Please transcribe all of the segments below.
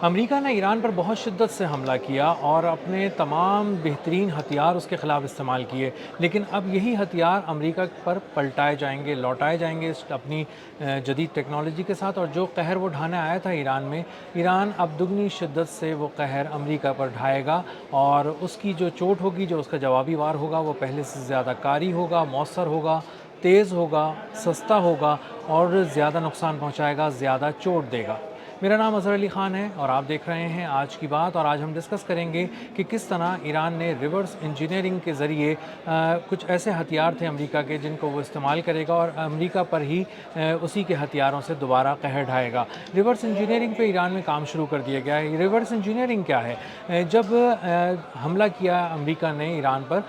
امریکہ نے ایران پر بہت شدت سے حملہ کیا اور اپنے تمام بہترین ہتھیار اس کے خلاف استعمال کیے، لیکن اب یہی ہتھیار امریکہ پر پلٹائے جائیں گے، لوٹائے جائیں گے اپنی جدید ٹیکنالوجی کے ساتھ، اور جو قہر وہ ڈھانے آیا تھا ایران میں، ایران اب دگنی شدت سے وہ قہر امریکہ پر ڈھائے گا، اور اس کی جو چوٹ ہوگی، جو اس کا جوابی وار ہوگا، وہ پہلے سے زیادہ کاری ہوگا، مؤثر ہوگا، تیز ہوگا، سستا ہوگا، اور زیادہ نقصان پہنچائے گا، زیادہ چوٹ دے گا۔ میرا نام اظہر علی خان ہے اور آپ دیکھ رہے ہیں آج کی بات، اور آج ہم ڈسکس کریں گے کہ کس طرح ایران نے ریورس انجینئرنگ کے ذریعے کچھ ایسے ہتھیار تھے امریکہ کے جن کو وہ استعمال کرے گا، اور امریکہ پر ہی اسی کے ہتھیاروں سے دوبارہ قہر ڈھائے گا۔ ریورس انجینئرنگ پہ ایران میں کام شروع کر دیا گیا ہے۔ ریورس انجینئرنگ کیا ہے؟ جب حملہ کیا امریکہ نے ایران پر،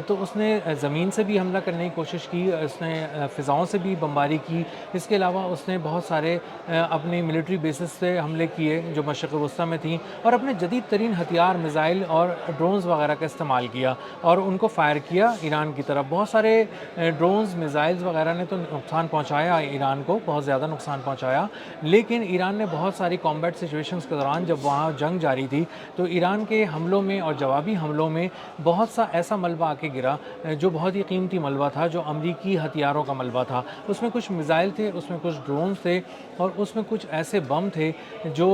تو اس نے زمین سے بھی حملہ کرنے کی کوشش کی، اس نے فضاؤں سے بھی بمباری کی، اس کے علاوہ اس نے بہت سارے اپنی ملٹری بیسز سے حملے کیے جو مشرق وسطیٰ میں تھیں، اور اپنے جدید ترین ہتھیار، میزائل اور ڈرونز وغیرہ کا استعمال کیا اور ان کو فائر کیا ایران کی طرف۔ بہت سارے ڈرونز، میزائلز وغیرہ نے تو نقصان پہنچایا ایران کو، بہت زیادہ نقصان پہنچایا، لیکن ایران نے بہت ساری کامبیٹ سچویشنز کے دوران جب وہاں جنگ جاری تھی تو ایران کے حملوں میں اور جوابی حملوں میں بہت سا ایسا ملبہ آ کے گرا جو بہت ہی قیمتی ملبہ تھا، جو امریکی ہتھیاروں کا ملبہ تھا۔ اس میں کچھ میزائل تھے، اس میں کچھ ڈرونز تھے، اور اس میں کچھ ایسے بم تھے جو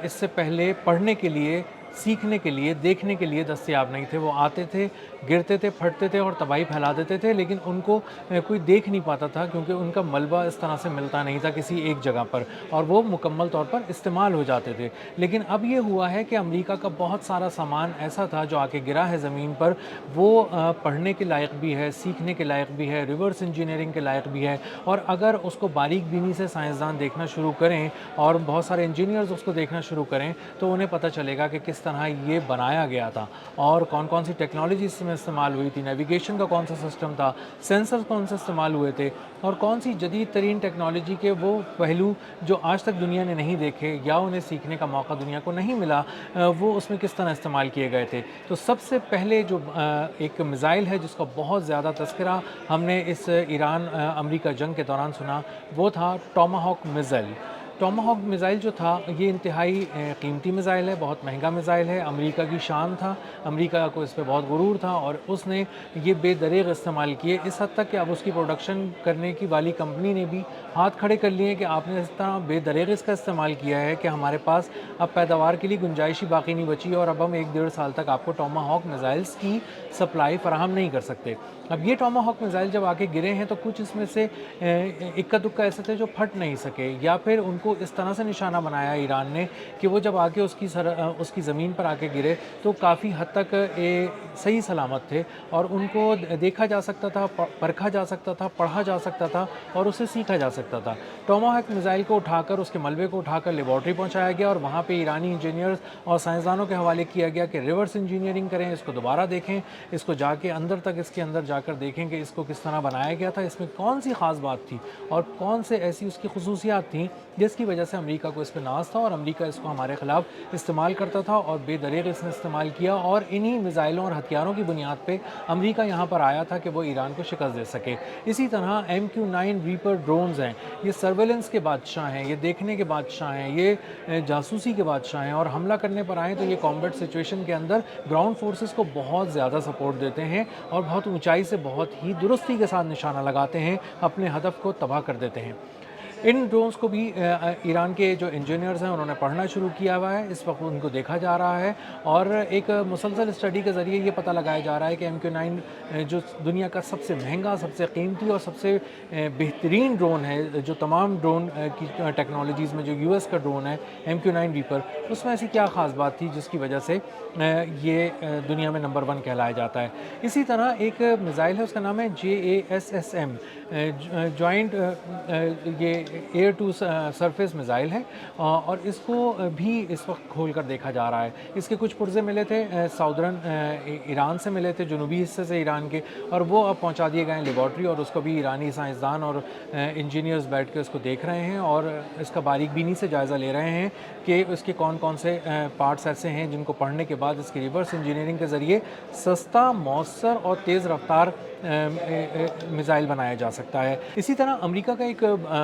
اس سے پہلے پڑھنے کے لیے، سیکھنے کے لیے، دیکھنے کے لیے دستیاب نہیں تھے۔ وہ آتے تھے، گرتے تھے، پھٹتے تھے اور تباہی پھیلا دیتے تھے، لیکن ان کو کوئی دیکھ نہیں پاتا تھا کیونکہ ان کا ملبہ اس طرح سے ملتا نہیں تھا کسی ایک جگہ پر، اور وہ مکمل طور پر استعمال ہو جاتے تھے۔ لیکن اب یہ ہوا ہے کہ امریکہ کا بہت سارا سامان ایسا تھا جو آ کے گرا ہے زمین پر، وہ پڑھنے کے لائق بھی ہے، سیکھنے کے لائق بھی ہے، ریورس انجینئرنگ کے لائق بھی ہے، اور اگر اس کو باریک بینی سے سائنسدان دیکھنا شروع کریں اور بہت سارے انجینئرز اس کو دیکھنا شروع کریں تو انہیں پتہ چلے گا کہ کس طرح یہ بنایا گیا تھا، اور کون کون سی ٹیکنالوجی اس میں استعمال ہوئی تھی، نیویگیشن کا کون سا سسٹم تھا، سینسرز کون سے استعمال ہوئے تھے، اور کون سی جدید ترین ٹیکنالوجی کے وہ پہلو جو آج تک دنیا نے نہیں دیکھے یا انہیں سیکھنے کا موقع دنیا کو نہیں ملا، وہ اس میں کس طرح استعمال کیے گئے تھے۔ تو سب سے پہلے جو ایک میزائل ہے جس کا بہت زیادہ تذکرہ ہم نے اس ایران امریکہ جنگ کے دوران سنا، وہ تھا ٹاماہاک میزائل۔ ٹاماہاک میزائل جو تھا یہ انتہائی قیمتی میزائل ہے، بہت مہنگا میزائل ہے، امریکہ کی شان تھا، امریکہ کو اس پہ بہت غرور تھا، اور اس نے یہ بے دریغ استعمال کیے، اس حد تک کہ اب اس کی پروڈکشن کرنے کی والی کمپنی نے بھی ہاتھ کھڑے کر لیے کہ آپ نے اس طرح بے دریغ اس کا استعمال کیا ہے کہ ہمارے پاس اب پیداوار کے لیے گنجائش ہی باقی نہیں بچی، اور اب ہم 1 ڈیڑھ سال تک آپ کو ٹاماہاک میزائلز کی سپلائی فراہم نہیں کر سکتے۔ اب یہ ٹاماہاک میزائل جب آ کے گرے ہیں تو کچھ اس میں سے اکا دکا ایسے تھے جو پھٹ نہیں سکے، یا پھر ان کو اس طرح سے نشانہ بنایا ایران نے کہ وہ جب آ کے اس کی زمین پر آ کے گرے تو کافی حد تک صحیح سلامت تھے، اور ان کو دیکھا جا سکتا تھا، پرکھا جا سکتا تھا، پڑھا جا سکتا تھا، اور اسے سیکھا جا سکتا تھا۔ ٹاماہاک میزائل کو اٹھا کر، اس کے ملبے کو اٹھا کر لیبارٹری پہنچایا گیا، اور وہاں پہ ایرانی انجینئرز اور سائنسدانوں کے حوالے کیا گیا کہ ریورس انجینئرنگ کریں، اس کو دوبارہ دیکھیں، اس کو جا کے اندر تک، اس کے اندر جا کر دیکھیں کہ اس کو کس طرح بنایا گیا تھا، اس میں کون سی خاص بات تھی اور کون سے ایسی اس کی خصوصیات تھیں جس کی وجہ سے امریکہ کو اس پہ ناز تھا، اور امریکہ اس کو ہمارے خلاف استعمال کرتا تھا، اور بے دریغ اس نے استعمال کیا، اور انہی میزائلوں اور ہتھیاروں کی بنیاد پہ امریکہ یہاں پر آیا تھا کہ وہ ایران کو شکست دے سکے۔ اسی طرح MQ-9 ریپر ڈرونز ہیں، یہ سرویلنس کے بادشاہ ہیں، یہ دیکھنے کے بادشاہ ہیں، یہ جاسوسی کے بادشاہ ہیں، اور حملہ کرنے پر آئیں تو یہ کامبیٹ سچویشن کے اندر گراؤنڈ فورسز کو بہت زیادہ سپورٹ دیتے ہیں، اور بہت اونچائی سے بہت ہی درستی کے ساتھ نشانہ لگاتے ہیں، اپنے ہدف کو تباہ کر دیتے ہیں۔ ان ڈرونز کو بھی ایران کے جو انجینئرز ہیں انہوں نے پڑھنا شروع کیا ہوا ہے، اس وقت ان کو دیکھا جا رہا ہے، اور ایک مسلسل اسٹڈی کے ذریعے یہ پتہ لگایا جا رہا ہے کہ MQ-9 جو دنیا کا سب سے مہنگا، سب سے قیمتی اور سب سے بہترین ڈرون ہے، جو تمام ڈرون کی ٹیکنالوجیز میں جو US کا ڈرون ہے MQ-9 ریپر، اس میں ایسی کیا خاص بات تھی جس کی وجہ سے یہ دنیا میں نمبر 1 کہلایا جاتا ہے۔ اسی طرح ایک میزائل ہے، اس کا نام ہے JASSM، جوائنٹ یہ ایئر ٹو سرفیس میزائل ہے، اور اس کو بھی اس وقت کھول کر دیکھا جا رہا ہے۔ اس کے کچھ پرزے ملے تھے ساؤدرن ایران سے ملے تھے، جنوبی حصے سے ایران کے، اور وہ اب پہنچا دیے گئے ہیں لیبارٹری، اور اس کو بھی ایرانی سائنسدان اور انجینئرز بیٹھ کے اس کو دیکھ رہے ہیں، اور اس کا باریک بینی سے جائزہ لے رہے ہیں کہ اس کے کون کون سے پارٹس ایسے ہیں جن کو پڑھنے کے بعد اس کی ریورس انجینئرنگ کے ذریعے سستا، مؤثر اور تیز رفتار میزائل بنایا جا سکتا ہے۔ اسی طرح امریکہ کا ایک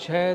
6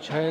6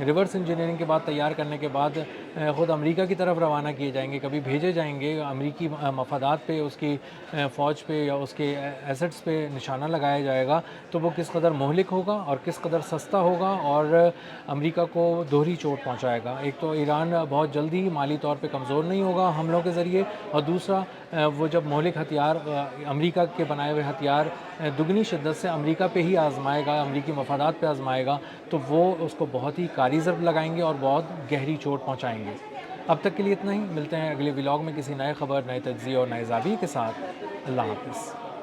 ریورس انجینئرنگ کے بعد تیار کرنے کے بعد خود امریکہ کی طرف روانہ کیے جائیں گے، کبھی بھیجے جائیں گے، امریکی مفادات پہ، اس کی فوج پہ یا اس کے ایسٹس پہ نشانہ لگایا جائے گا، تو وہ کس قدر مہلک ہوگا اور کس قدر سستا ہوگا اور امریکہ کو دوہری چوٹ پہنچائے گا۔ ایک تو ایران بہت جلدی مالی طور پہ کمزور نہیں ہوگا حملوں کے ذریعے، اور دوسرا وہ جب مہلک ہتھیار امریکہ کے بنائے ہوئے ہتھیار دگنی شدت سے امریکہ پہ ہی آزمائے گا، امریکی مفادات پہ آزمائے گا، تو وہ اس کو بہت ہی کاری ضرب لگائیں گے اور بہت گہری چوٹ پہنچائیں گے۔ اب تک کے لیے اتنا ہی، ملتے ہیں اگلے ولاگ میں کسی نئے خبر، نئے تجزیے اور نئے زاویے کے ساتھ۔ اللہ حافظ۔